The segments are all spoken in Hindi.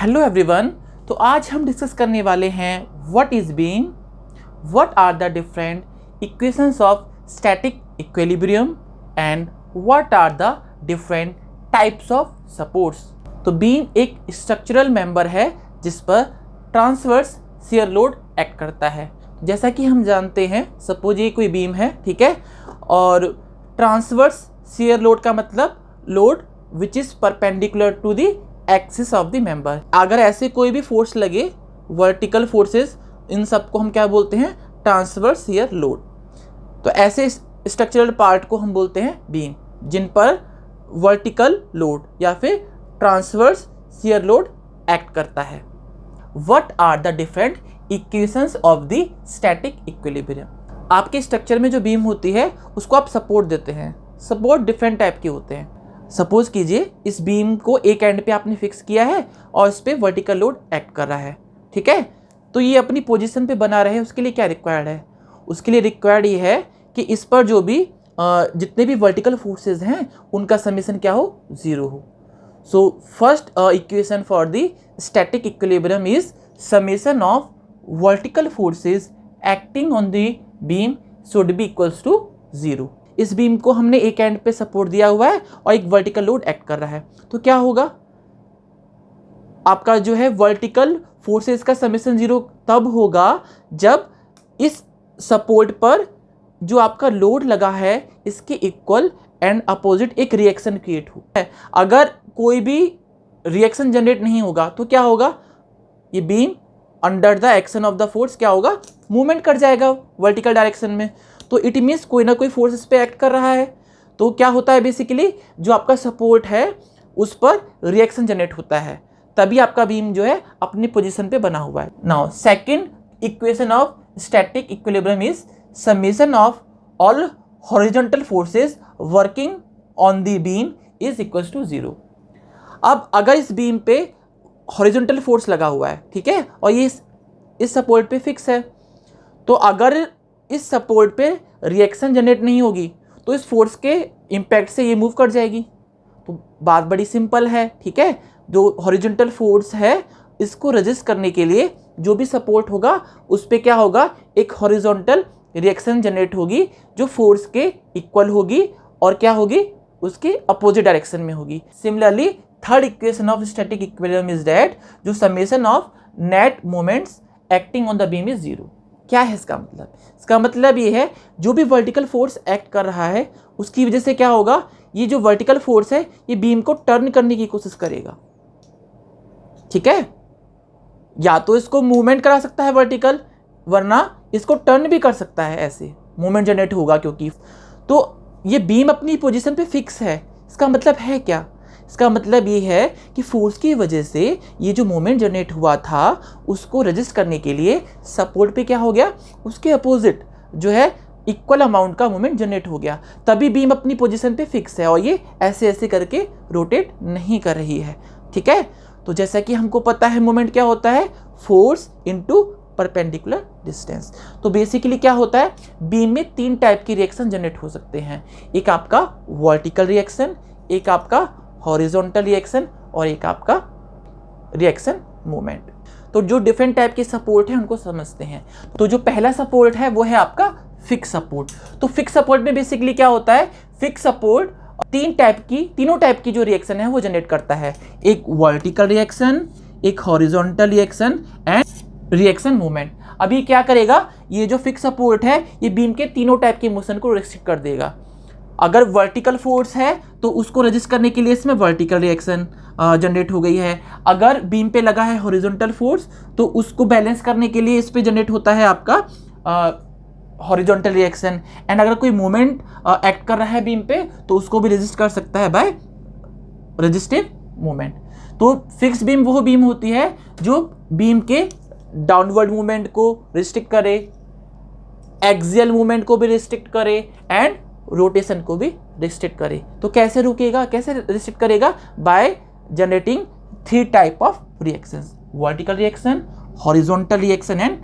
Hello everyone. तो आज हम डिस्कस करने वाले हैं what is beam, what are the different equations of static equilibrium and what are the different types of supports. तो बीम एक स्ट्रक्चरल मेंबर है जिस पर ट्रांसवर्स शियर लोड एक्ट करता है। जैसा कि हम जानते हैं, सपोज ये कोई बीम है, ठीक है, और ट्रांसवर्स शियर लोड का मतलब load which is perpendicular to the axis of the member. अगर ऐसे कोई भी फोर्स लगे, वर्टिकल फोर्सेस, इन सबको हम क्या बोलते हैं? Transverse shear load. तो ऐसे स्ट्रक्चरल पार्ट को हम बोलते हैं बीम, जिन पर वर्टिकल लोड या फिर ट्रांसवर्स शियर लोड एक्ट करता है। What are the different equations of the static equilibrium. आपके स्ट्रक्चर में जो बीम होती है उसको आप सपोर्ट देते हैं। सपोर्ट डिफरेंट टाइप के होते हैं। सपोज कीजिए इस बीम को एक एंड पे आपने फिक्स किया है और इस पे वर्टिकल लोड एक्ट कर रहा है, ठीक है। तो ये अपनी पोजीशन पे बना रहे, उसके लिए क्या रिक्वायर्ड है? उसके लिए रिक्वायर्ड ये है कि इस पर जो भी जितने भी वर्टिकल फोर्सेस हैं उनका समेशन क्या हो? 0 हो। So first equation for the static equilibrium is summation of vertical forces acting on the beam should be equals to 0। इस बीम को हमने एक एंड पे सपोर्ट दिया हुआ है और एक वर्टिकल लोड एक्ट कर रहा है, तो क्या होगा? आपका जो है वर्टिकल फोर्सेस का समेशन 0 तब होगा जब इस सपोर्ट पर जो आपका लोड लगा है इसके इक्वल एंड अपोजिट एक रिएक्शन क्रिएट हो। अगर कोई भी रिएक्शन जनरेट नहीं होगा तो क्या होगा? ये beam under the action of the force क्या होगा? मूवमेंट कर जाएगा वर्टिकल डायरेक्शन में। तो इट मीन्स कोई ना कोई फोर्स इस पे एक्ट कर रहा है। तो क्या होता है? बेसिकली जो आपका सपोर्ट है उस पर रिएक्शन जनरेट होता है, तभी आपका बीम जो है अपनी पोजीशन पे बना हुआ है। Now second equation of static equilibrium is summation of all horizontal forces working on the beam is equals to 0। अब अगर इस बीम पे हॉरिजॉन्टल फोर्स लगा हुआ है, ठीक है, और ये इस सपोर्ट पे फिक्स है, तो अगर इस सपोर्ट पे रिएक्शन जनरेट नहीं होगी तो इस फोर्स के इम्पैक्ट से ये मूव कर जाएगी। तो बात बड़ी सिंपल है, ठीक है। जो हॉरिजॉन्टल फोर्स है इसको रेजिस्ट करने के लिए जो भी सपोर्ट होगा उस पे क्या होगा? एक हॉरिजॉन्टल रिएक्शन जनरेट होगी जो फोर्स के इक्वल होगी और क्या होगी? उसके अपोजिट डायरेक्शन में होगी। Similarly third equation of static equilibrium is that जो summation of net moments acting on the beam is 0। क्या है इसका मतलब? इसका मतलब ये है जो भी वर्टिकल फोर्स एक्ट कर रहा है उसकी वजह से क्या होगा? ये जो वर्टिकल फोर्स है ये बीम को टर्न करने की कोशिश करेगा, ठीक है। या तो इसको मूवमेंट करा सकता है वर्टिकल, वरना इसको टर्न भी कर सकता है, ऐसे मूवमेंट जनरेट होगा क्योंकि। तो ये बीम अपनी पोजीशन पे फिक्स है। इसका मतलब है क्या? इसका मतलब ये है कि फोर्स की वजह से ये जो मोमेंट जनरेट हुआ था उसको रेजिस्ट करने के लिए सपोर्ट पे क्या हो गया? उसके अपोजिट जो है इक्वल अमाउंट का मोमेंट जनरेट हो गया, तभी बीम अपनी पोजीशन पे फिक्स है और ये ऐसे ऐसे करके रोटेट नहीं कर रही है, ठीक है। तो जैसा कि हमको पता है मोमेंट क्या होता है? Force into perpendicular distance. तो बेसिकली क्या होता है? बीम में 3 टाइप की रिएक्शन जनरेट हो सकते हैं। एक आपका वर्टिकल रिएक्शन, एक आपका हॉरिजॉन्टल रिएक्शन और एक आपका रिएक्शन मूवमेंट। तो जो डिफरेंट टाइप के सपोर्ट है उनको समझते हैं। तो जो पहला सपोर्ट है वो है आपका फिक्स सपोर्ट। तो फिक्स सपोर्ट में बेसिकली क्या होता है? फिक्स सपोर्ट तीनों टाइप की जो रिएक्शन है वो जनरेट करता है। एक वर्टिकल रिएक्शन, एक horizontal reaction and reaction movement. अभी क्या करेगा? ये जो फिक्स सपोर्ट है ये बीम के तीनों टाइप के मोशन को रिस्ट्रिक्ट कर देगा। अगर वर्टिकल फोर्स है तो उसको रेजिस्ट करने के लिए इसमें वर्टिकल रिएक्शन जनरेट हो गई है। अगर बीम पे लगा है हॉरिजॉन्टल फोर्स तो उसको बैलेंस करने के लिए इस पे जनरेट होता है आपका हॉरिजॉन्टल रिएक्शन। एंड अगर कोई मूवमेंट एक्ट कर रहा है बीम पे तो उसको भी रेजिस्ट कर सकता है बाय रेजिस्टिव मूवमेंट। तो फिक्स बीम वो बीम होती है जो बीम के डाउनवर्ड मूवमेंट को रिस्ट्रिक्ट करे, एक्सियल मूवमेंट को भी रिस्ट्रिक्ट करे एंड रोटेशन को भी रिस्ट्रिक्ट करे। तो कैसे रुकेगा, कैसे रिस्ट्रिक्ट करेगा? By generating 3 type of reactions: vertical reaction, horizontal reaction and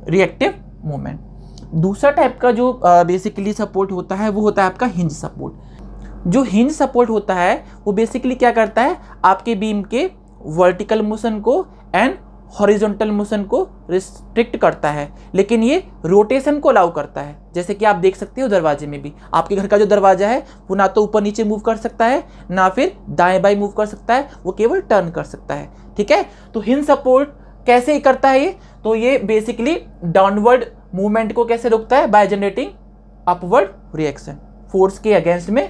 reactive movement. दूसरा टाइप का जो बेसिकली सपोर्ट होता है वो होता है आपका हिंज सपोर्ट। जो हिंज सपोर्ट होता है वो बेसिकली क्या करता है? आपके बीम के वर्टिकल मोशन को एंड हॉरिजॉन्टल मोशन को रिस्ट्रिक्ट करता है, लेकिन ये रोटेशन को अलाउ करता है। जैसे कि आप देख सकते हो दरवाजे में भी, आपके घर का जो दरवाजा है वो ना तो ऊपर नीचे मूव कर सकता है, ना फिर दाएं बाएं मूव कर सकता है, वो केवल टर्न कर सकता है। ठीक है, तो हिंज सपोर्ट कैसे करता है ये? तो ये बेसिकली डाउनवर्ड मूवमेंट को कैसे रोकता है? By generating upward reaction. Force के अगेंस्ट में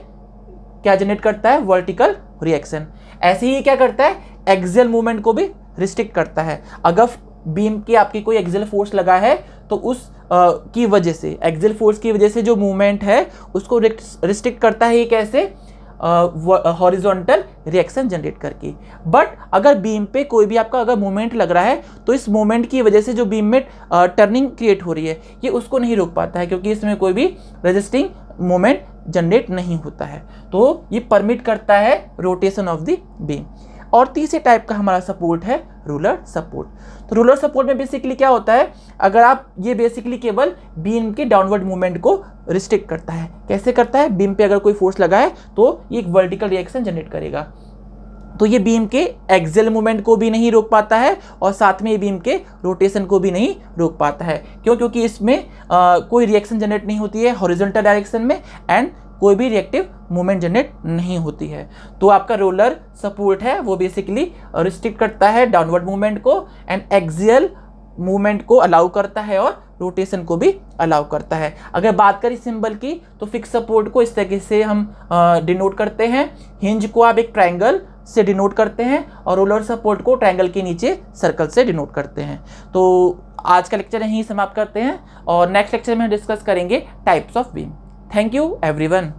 क्या जनरेट करता है? Vertical reaction. ऐसे ही क्या करता है? एक्सियल मूवमेंट को भी रिस्ट्रिक्ट करता है। अगर बीम की आपकी कोई एक्सियल फोर्स लगा है तो उस की वजह से, एक्सियल फोर्स की वजह से जो मूवमेंट है उसको रिस्ट्रिक्ट करता है। ये कैसे? हॉरिजॉन्टल रिएक्शन जनरेट करके। बट अगर बीम पे कोई भी आपका अगर मूवमेंट लग रहा है तो इस मूवमेंट की वजह से जो बीम में टर्निंग क्रिएट हो रही है ये उसको नहीं रोक पाता है, क्योंकि इसमें कोई भी रेजिस्टिंग मूवमेंट जनरेट नहीं होता है। तो ये परमिट करता है रोटेशन ऑफ द बीम। और तीसरे टाइप का हमारा सपोर्ट है रूलर सपोर्ट। तो रूलर सपोर्ट में बेसिकली क्या होता है? अगर आप ये बेसिकली केवल बीम के डाउनवर्ड मूवमेंट को रिस्ट्रिक्ट करता है। कैसे करता है? बीम पे अगर कोई फोर्स लगा है तो ये एक वर्टिकल रिएक्शन जनरेट करेगा, तो ये बीम के एक्सियल मूवमेंट को भी नहीं रोक पाता है और साथ में ये बीम के रोटेशन को भी नहीं रोक पाता है। क्यों? क्योंकि इसमें कोई रिएक्शन जनरेट नहीं होती है हॉरिजॉन्टल डायरेक्शन में एंड कोई भी रिएक्टिव मूवमेंट जनरेट नहीं होती है। तो आपका रोलर सपोर्ट है वो बेसिकली रिस्ट्रिक्ट करता है डाउनवर्ड मूवमेंट को एंड एक्सियल मूवमेंट को अलाउ करता है और रोटेशन को भी अलाउ करता है। अगर बात करें सिंबल की तो फिक्स सपोर्ट को इस तरीके से हम डिनोट करते हैं। हिंज को आप एक ट्रायंगल से डिनोट करते हैं और रोलर सपोर्ट को ट्रायंगल के नीचे सर्कल से डिनोट करते हैं। तो आज का लेक्चर यहीं समाप्त करते हैं और नेक्स्ट लेक्चर में डिस्कस करेंगे types of beam. Thank you everyone.